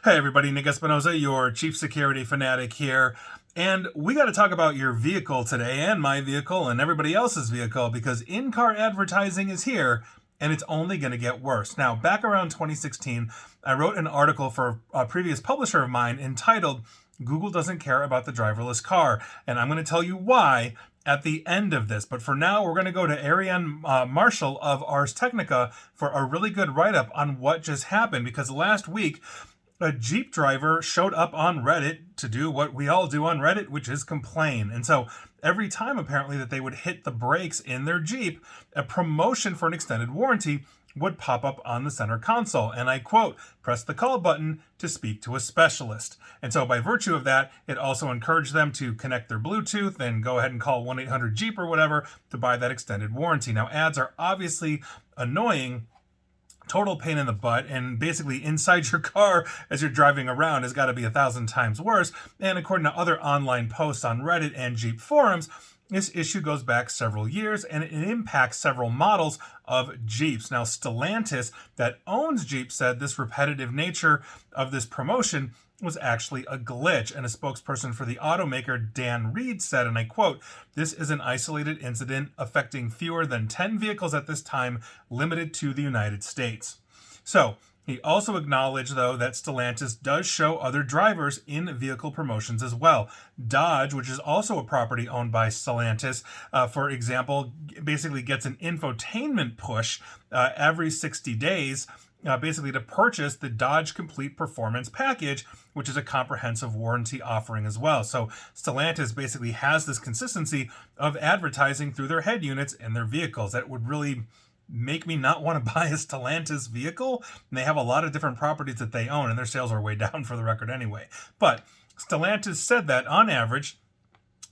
Hey everybody, Nick Espinosa, your chief security fanatic here. And we got to talk about your vehicle today, and my vehicle, and everybody else's vehicle, because in-car advertising is here, and it's only going to get worse. Now, back around 2016, I wrote an article for a previous publisher of mine entitled, Google Doesn't Care About the Driverless Car. And I'm going to tell you why at the end of this. But for now, we're going to go to Ariane Marshall of Ars Technica for a really good write-up on what just happened, because last week, a Jeep driver showed up on Reddit to do what we all do on Reddit, which is complain. And so every time, apparently, that they would hit the brakes in their Jeep, a promotion for an extended warranty would pop up on the center console. And I quote, press the call button to speak to a specialist. And so by virtue of that, it also encouraged them to connect their Bluetooth and go ahead and call 1-800-JEEP or whatever to buy that extended warranty. Now, ads are obviously annoying, total pain in the butt, and basically inside your car as you're driving around has got to be 1,000 times worse. And according to other online posts on Reddit and Jeep forums, this issue goes back several years and it impacts several models of Jeeps. Now, Stellantis, that owns Jeep, said this repetitive nature of this promotion was actually a glitch. And a spokesperson for the automaker, Dan Reed, said, and I quote, "This is an isolated incident affecting fewer than 10 vehicles at this time, limited to the United States." So, he also acknowledged, though, that Stellantis does show other drivers in vehicle promotions as well. Dodge, which is also a property owned by Stellantis, for example, basically gets an infotainment push every 60 days, basically to purchase the Dodge Complete Performance Package, which is a comprehensive warranty offering as well. So Stellantis basically has this consistency of advertising through their head units in their vehicles that would really make me not want to buy a Stellantis vehicle. And they have a lot of different properties that they own, and their sales are way down for the record anyway. But Stellantis said that on average,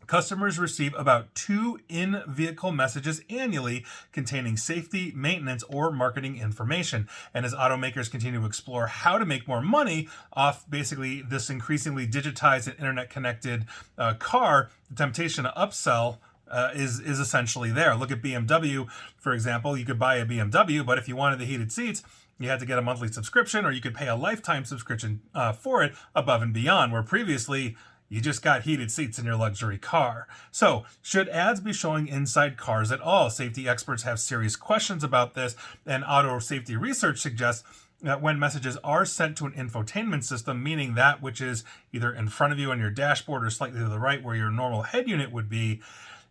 customers receive about 2 in-vehicle messages annually containing safety, maintenance, or marketing information. And as automakers continue to explore how to make more money off basically this increasingly digitized and internet-connected car, the temptation to upsell is essentially there. Look at BMW, for example. You could buy a BMW, but if you wanted the heated seats, you had to get a monthly subscription, or you could pay a lifetime subscription for it above and beyond, where previously you just got heated seats in your luxury car. So, should ads be showing inside cars at all? Safety experts have serious questions about this, and auto safety research suggests that when messages are sent to an infotainment system, meaning that which is either in front of you on your dashboard or slightly to the right where your normal head unit would be,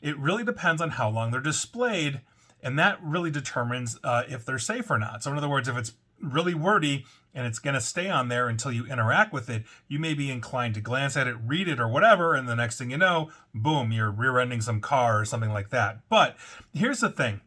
it really depends on how long they're displayed, and that really determines if they're safe or not. So in other words, if it's really wordy and it's going to stay on there until you interact with it, you may be inclined to glance at it, read it, or whatever, and the next thing you know, boom, you're rear-ending some car or something like that. But here's the thing.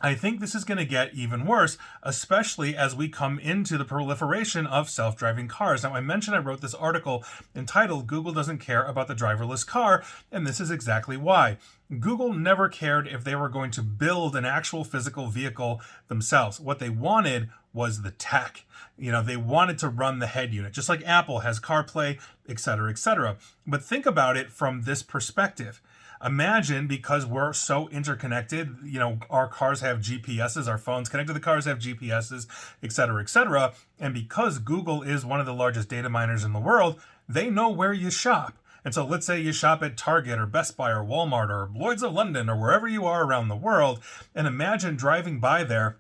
I think this is going to get even worse, especially as we come into the proliferation of self-driving cars. Now, I mentioned I wrote this article entitled Google Doesn't Care About the Driverless Car, and this is exactly why. Google never cared if they were going to build an actual physical vehicle themselves. What they wanted was the tech. They wanted to run the head unit, just like Apple has CarPlay, etc., etc. But think about it from this perspective. Imagine, because we're so interconnected, our cars have GPSs, our phones connected to the cars have GPSs, et cetera, and because Google is one of the largest data miners in the world, they know where you shop. And so let's say you shop at Target or Best Buy or Walmart or Lloyd's of London or wherever you are around the world, and imagine driving by there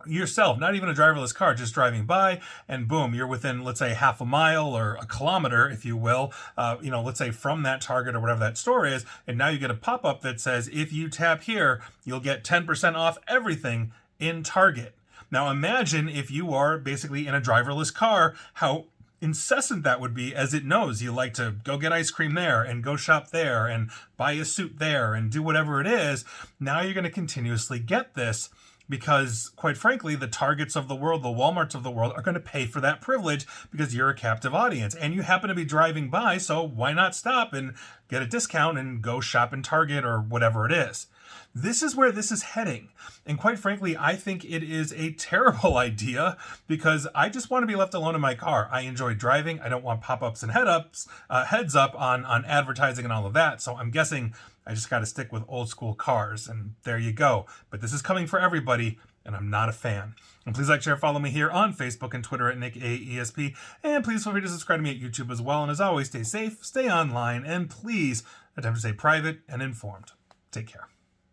yourself, not even a driverless car, just driving by, and boom, you're within, let's say, half a mile or a kilometer, if you will, let's say from that Target or whatever that store is, and now you get a pop-up that says, if you tap here, you'll get 10% off everything in Target. Now imagine if you are basically in a driverless car, how incessant that would be, as it knows you like to go get ice cream there and go shop there and buy a suit there and do whatever it is. Now you're going to continuously get this, because, quite frankly, the Targets of the world, the Walmarts of the world are going to pay for that privilege because you're a captive audience. And you happen to be driving by, so why not stop and get a discount and go shop in Target or whatever it is? This is where this is heading. And quite frankly, I think it is a terrible idea, because I just want to be left alone in my car. I enjoy driving. I don't want pop-ups and heads up on advertising and all of that. So I'm guessing I just got to stick with old school cars, and there you go. But this is coming for everybody. and I'm not a fan. And please like, share, follow me here on Facebook and Twitter at NickAESP. And please feel free to subscribe to me at YouTube as well. And as always, stay safe, stay online, and please attempt to stay private and informed. Take care.